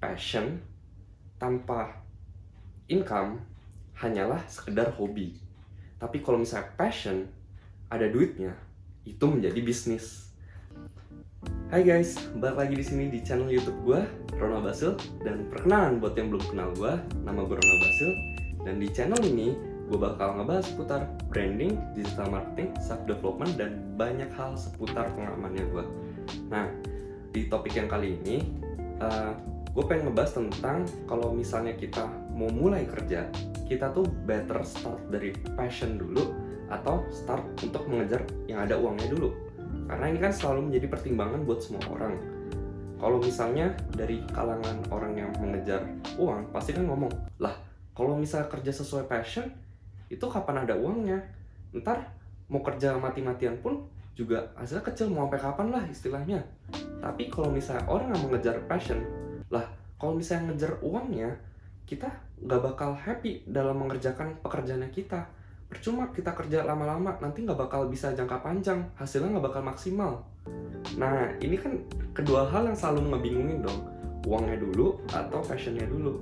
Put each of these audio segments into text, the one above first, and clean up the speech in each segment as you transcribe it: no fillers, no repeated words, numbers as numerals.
passion tanpa income hanyalah sekedar hobi. Tapi kalau misalnya passion ada duitnya, itu menjadi bisnis. Hai guys, balik lagi di sini di channel YouTube gue, Ronald Basil. Dan perkenalan buat yang belum kenal gue, nama gue Ronald Basil. Dan di channel ini gue bakal ngebahas seputar branding, digital marketing, self development, dan banyak hal seputar pengalamannya gue. Nah, di topik yang kali ini gue pengen ngebahas tentang kalau misalnya kita mau mulai kerja, kita tuh better start dari passion dulu atau start untuk mengejar yang ada uangnya dulu. Karena ini kan selalu menjadi pertimbangan buat semua orang. Kalau misalnya dari kalangan orang yang mengejar uang, pasti kan ngomong, lah kalau misalnya kerja sesuai passion, itu kapan ada uangnya? Ntar mau kerja mati-matian pun juga hasilnya kecil, mau sampai kapan lah istilahnya. Tapi kalau misalnya orang yang mengejar passion, lah kalau misalnya ngejar uangnya, kita nggak bakal happy dalam mengerjakan pekerjaannya kita. Percuma kita kerja lama-lama, nanti nggak bakal bisa jangka panjang, hasilnya nggak bakal maksimal. Nah, ini kan kedua hal yang selalu ngebingungin dong, uangnya dulu atau passionnya dulu.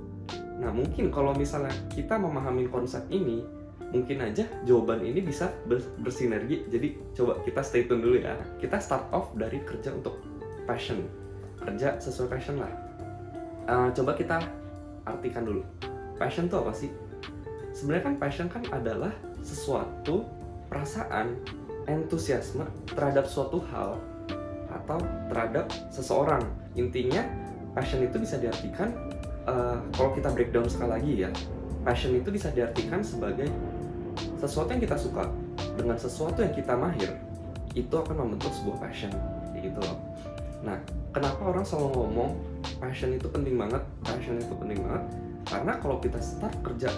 Nah, mungkin kalau misalnya kita memahami konsep ini, mungkin aja jawaban ini bisa bersinergi. Jadi coba kita stay tune dulu ya. Kita start off dari kerja untuk passion, kerja sesuai passion lah. Coba kita artikan dulu, passion itu apa sih? Sebenarnya kan passion kan adalah sesuatu perasaan, entusiasme terhadap suatu hal atau terhadap seseorang. Intinya passion itu bisa diartikan, kalau kita breakdown sekali lagi ya, passion itu bisa diartikan sebagai sesuatu yang kita suka dengan sesuatu yang kita mahir, itu akan membentuk sebuah passion, kayak gitu loh. Nah, kenapa orang selalu ngomong passion itu penting banget, passion itu penting banget? Karena kalau kita start kerja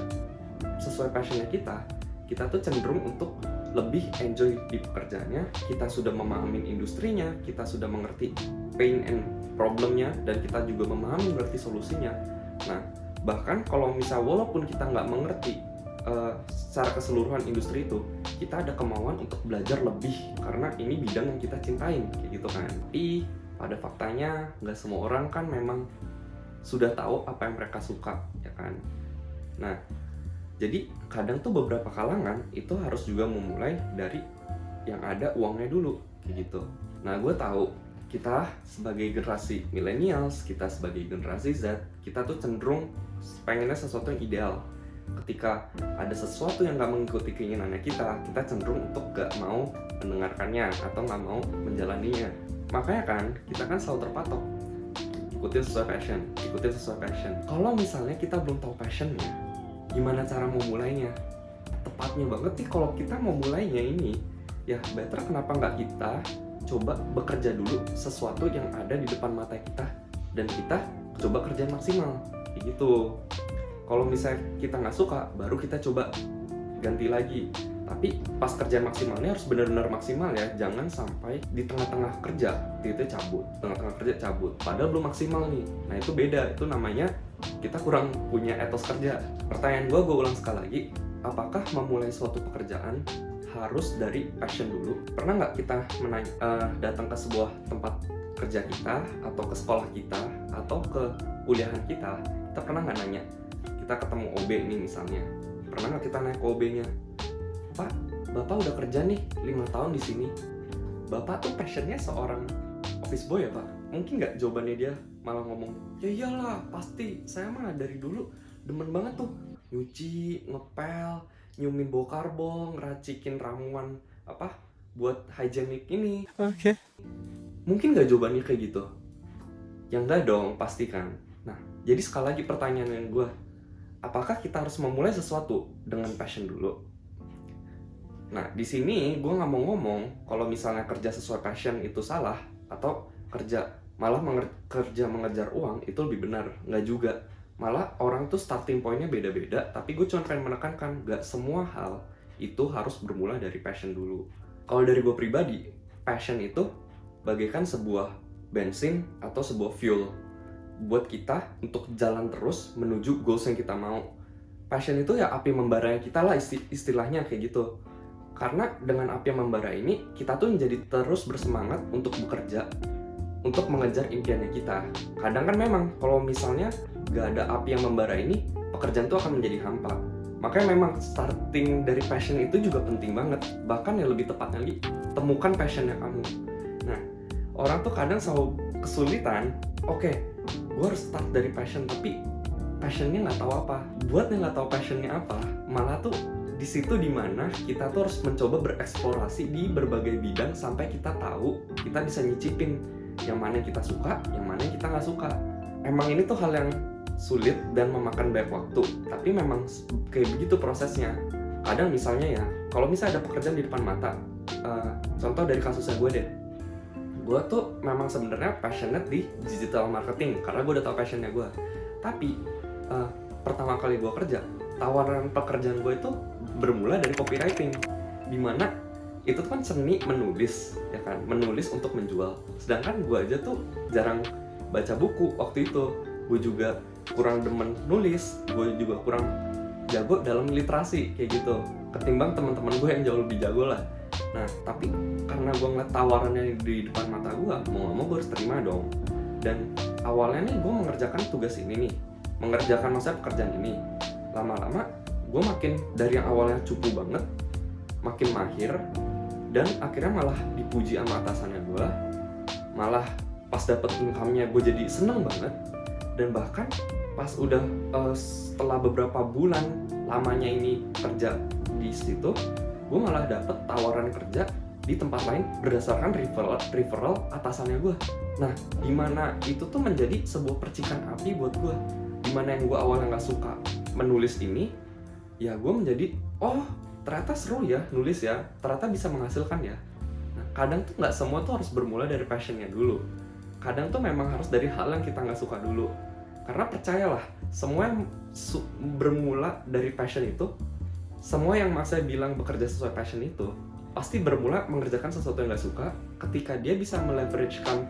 sesuai passionnya kita tuh cenderung untuk lebih enjoy di pekerjaannya. Kita sudah memahami industrinya, kita sudah mengerti pain and problemnya, dan kita juga mengerti solusinya. Nah, bahkan kalau misal walaupun kita nggak mengerti secara keseluruhan industri itu, kita ada kemauan untuk belajar lebih karena ini bidang yang kita cintain, kayak gitu kan. Tapi pada faktanya nggak semua orang kan memang sudah tahu apa yang mereka suka, ya kan. Nah, jadi kadang tuh beberapa kalangan itu harus juga memulai dari yang ada uangnya dulu, kayak gitu. Nah, gue tahu kita sebagai generasi millennials, kita sebagai generasi Z, kita tuh cenderung pengennya sesuatu yang ideal. Ketika ada sesuatu yang gak mengikuti keinginannya kita cenderung untuk gak mau mendengarkannya atau gak mau menjalaninya. Makanya kan, kita kan selalu terpatok, ikutin sesuai passion. Kalau misalnya kita belum tahu passionnya, gimana cara mau mulainya? Tepatnya banget sih kalau kita mau mulainya ini, ya better kenapa nggak kita coba bekerja dulu sesuatu yang ada di depan mata kita, dan kita coba kerja maksimal, kayak gitu. Kalau misalnya kita nggak suka, baru kita coba ganti lagi. Tapi pas kerja maksimalnya harus benar-benar maksimal ya, jangan sampai di tengah-tengah kerja itu cabut, padahal belum maksimal nih. Nah, itu beda, itu namanya kita kurang punya etos kerja. Pertanyaan gue ulang sekali lagi, apakah memulai suatu pekerjaan harus dari passion dulu? Pernah nggak kita datang ke sebuah tempat kerja kita, atau ke sekolah kita, atau ke kuliahan kita pernah nggak nanya? Kita ketemu OB nih misalnya, pernah nggak kita naik ke OB-nya? Pak, Bapak udah kerja nih 5 tahun di sini. Bapak tuh passionnya seorang office boy ya Pak? Mungkin nggak jawabannya dia malah ngomong, ya iyalah pasti, saya mah dari dulu demen banget tuh nyuci, ngepel, nyiumin bau karbon, ngeracikin ramuan buat hygienic ini. Oke. Mungkin nggak jawabannya kayak gitu? Ya nggak dong, pasti kan. Nah, jadi sekali lagi pertanyaan gue, apakah kita harus memulai sesuatu dengan passion dulu? Nah, di sini gue nggak mau ngomong kalau misalnya kerja sesuai passion itu salah, atau kerja mengejar uang itu lebih benar. Nggak juga. Malah orang tuh starting pointnya beda-beda, tapi gue cuma pengen menekankan nggak semua hal itu harus bermula dari passion dulu. Kalau dari gue pribadi, passion itu bagaikan sebuah bensin atau sebuah fuel buat kita untuk jalan terus menuju goals yang kita mau. Passion itu ya api membara kita lah, istilahnya kayak gitu. Karena dengan api yang membara ini, kita tuh menjadi terus bersemangat untuk bekerja, untuk mengejar impiannya kita. Kadang kan memang kalau misalnya gak ada api yang membara ini, pekerjaan itu akan menjadi hampa. Makanya memang starting dari passion itu juga penting banget. Bahkan yang lebih tepatnya lagi, temukan passionnya kamu. Nah, orang tuh kadang selalu kesulitan, oke, gue harus start dari passion, tapi passionnya nggak tahu apa. Buat yang nggak tahu passionnya apa, malah tuh di situ dimana kita tuh harus mencoba bereksplorasi di berbagai bidang sampai kita tahu, kita bisa nyicipin yang mana yang kita suka, yang mana yang kita nggak suka. Emang ini tuh hal yang sulit dan memakan banyak waktu, tapi memang kayak begitu prosesnya. Kadang misalnya ya, kalau misalnya ada pekerjaan di depan mata, contoh dari kasusnya gue deh, gue tuh memang sebenarnya passionate di digital marketing karena gue udah tau passionnya gue. Tapi pertama kali gue kerja, tawaran pekerjaan gue itu bermula dari copywriting, dimana itu kan seni menulis, ya kan, menulis untuk menjual. Sedangkan gue aja tuh jarang baca buku waktu itu, gue juga kurang demen nulis, gue juga kurang jago dalam literasi kayak gitu, ketimbang teman-teman gue yang jauh lebih jago lah. Nah, tapi karena gue ngeliat tawarannya di depan mata gue, mau gak mau gue harus terima dong. Dan awalnya nih gue mengerjakan tugas ini nih, mengerjakan maksudnya pekerjaan ini. Lama-lama gue makin dari yang awalnya cupu banget, makin mahir, dan akhirnya malah dipuji sama atasannya gue. Malah pas dapet income-nya gue jadi seneng banget. Dan bahkan pas udah setelah beberapa bulan lamanya ini kerja di situ, gue malah dapet tawaran kerja di tempat lain berdasarkan referral atasannya gue. Nah, dimana itu tuh menjadi sebuah percikan api buat gue. Dimana yang gue awalnya gak suka menulis ini, ya gue menjadi, oh ternyata seru ya nulis ya, ternyata bisa menghasilkan ya. Nah, kadang tuh gak semua tuh harus bermula dari passionnya dulu. Kadang tuh memang harus dari hal yang kita gak suka dulu. Karena percayalah, semua yang bermula dari passion itu, semua yang masa bilang bekerja sesuai passion itu, pasti bermula mengerjakan sesuatu yang gak suka. Ketika dia bisa meleverage-kan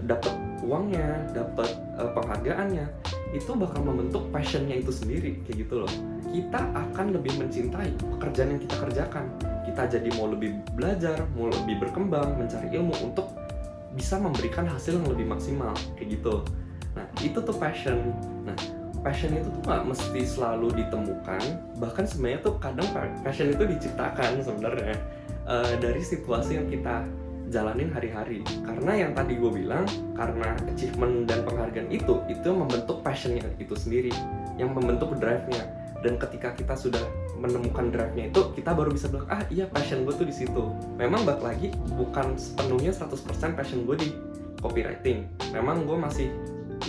dapat uangnya, dapat penghargaannya, itu bakal membentuk passionnya itu sendiri, kayak gitu loh. Kita akan lebih mencintai pekerjaan yang kita kerjakan. Kita jadi mau lebih belajar, mau lebih berkembang, mencari ilmu untuk bisa memberikan hasil yang lebih maksimal, kayak gitu. Nah, itu tuh passion. Nah, passion itu tuh nggak mesti selalu ditemukan. Bahkan sebenarnya tuh kadang passion itu diciptakan sebenarnya dari situasi yang kita jalanin hari-hari. Karena yang tadi gue bilang, karena achievement dan penghargaan itu membentuk passionnya itu sendiri, yang membentuk drive-nya. Dan ketika kita sudah menemukan drive-nya itu, kita baru bisa bilang, ah iya passion gue tuh di situ. Memang balik lagi, bukan sepenuhnya 100% passion gue di copywriting. Memang gue masih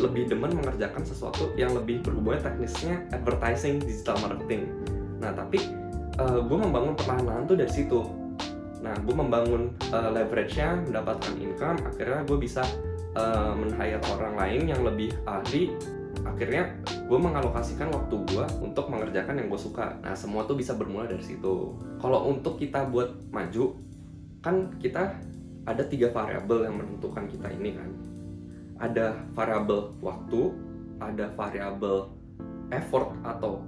lebih demen mengerjakan sesuatu yang lebih berhubungan teknisnya advertising, digital marketing. Nah, tapi gue membangun perlahan-lahan tuh dari situ. Nah, gue membangun leverage-nya, mendapatkan income, akhirnya gue bisa men-hire orang lain yang lebih ahli. Akhirnya gue mengalokasikan waktu gue untuk mengerjakan yang gue suka. Nah, semua tuh bisa bermula dari situ. Kalau untuk kita buat maju, kan kita ada 3 variabel yang menentukan kita ini kan. Ada variabel waktu, ada variabel effort atau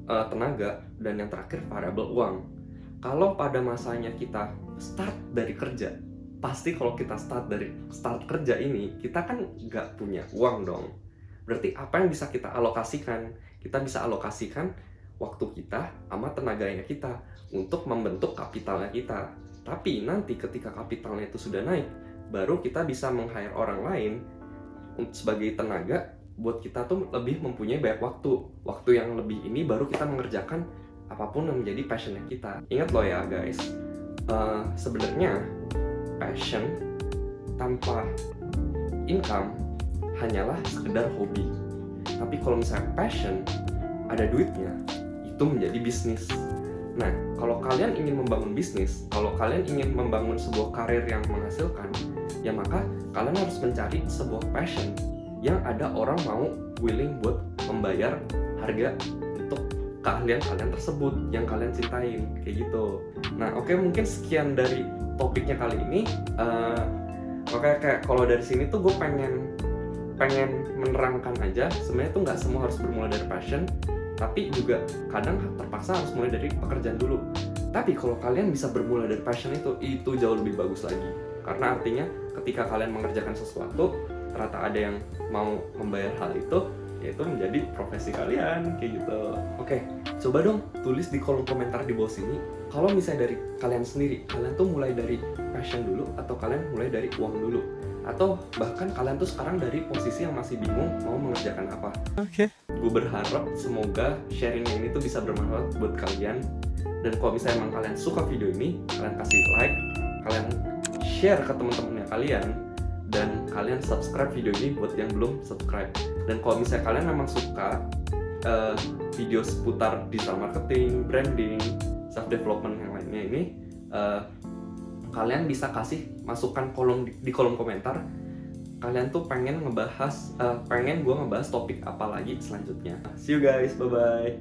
tenaga, dan yang terakhir variabel uang. Kalau pada masanya kita start dari kerja, pasti kalau kita start kerja ini, kita kan nggak punya uang dong. Berarti apa yang bisa kita alokasikan? Kita bisa alokasikan waktu kita sama tenaganya kita untuk membentuk kapitalnya kita. Tapi nanti ketika kapitalnya itu sudah naik, baru kita bisa meng-hire orang lain sebagai tenaga buat kita tuh lebih mempunyai banyak waktu yang lebih ini, baru kita mengerjakan apapun yang menjadi passionnya kita. Ingat loh ya guys, sebenarnya passion tanpa income hanyalah sekedar hobi. Tapi kalau misalnya passion ada duitnya, itu menjadi bisnis. Nah, kalau kalian ingin membangun bisnis, kalau kalian ingin membangun sebuah karir yang menghasilkan, ya maka kalian harus mencari sebuah passion yang ada orang mau willing buat membayar harga untuk keahlian kalian tersebut yang kalian cintain, kayak gitu. Nah, oke, mungkin sekian dari topiknya kali ini. Kayak kalau dari sini tuh gue pengen menerangkan aja, sebenarnya tuh nggak semua harus bermula dari passion, tapi juga kadang terpaksa harus mulai dari pekerjaan dulu. Tapi kalau kalian bisa bermula dari passion itu jauh lebih bagus lagi. Karena artinya ketika kalian mengerjakan sesuatu, ternyata ada yang mau membayar hal itu, yaitu menjadi profesi kalian, kayak gitu. Oke, coba dong tulis di kolom komentar di bawah sini, kalau misalnya dari kalian sendiri, kalian tuh mulai dari passion dulu, atau kalian mulai dari uang dulu, atau bahkan kalian tuh sekarang dari posisi yang masih bingung mau mengerjakan apa. Oke. Gue berharap semoga sharing ini tuh bisa bermanfaat buat kalian. Dan kalau misalnya emang kalian suka video ini, kalian kasih like, kalian share ke teman-temannya kalian, dan kalian subscribe video ini buat yang belum subscribe. Dan kalau misalnya kalian memang suka video seputar digital marketing, branding, self development yang lainnya ini, kalian bisa kasih masukan di kolom komentar. Kalian tuh pengen gue ngebahas topik apa lagi selanjutnya. See you guys, bye bye.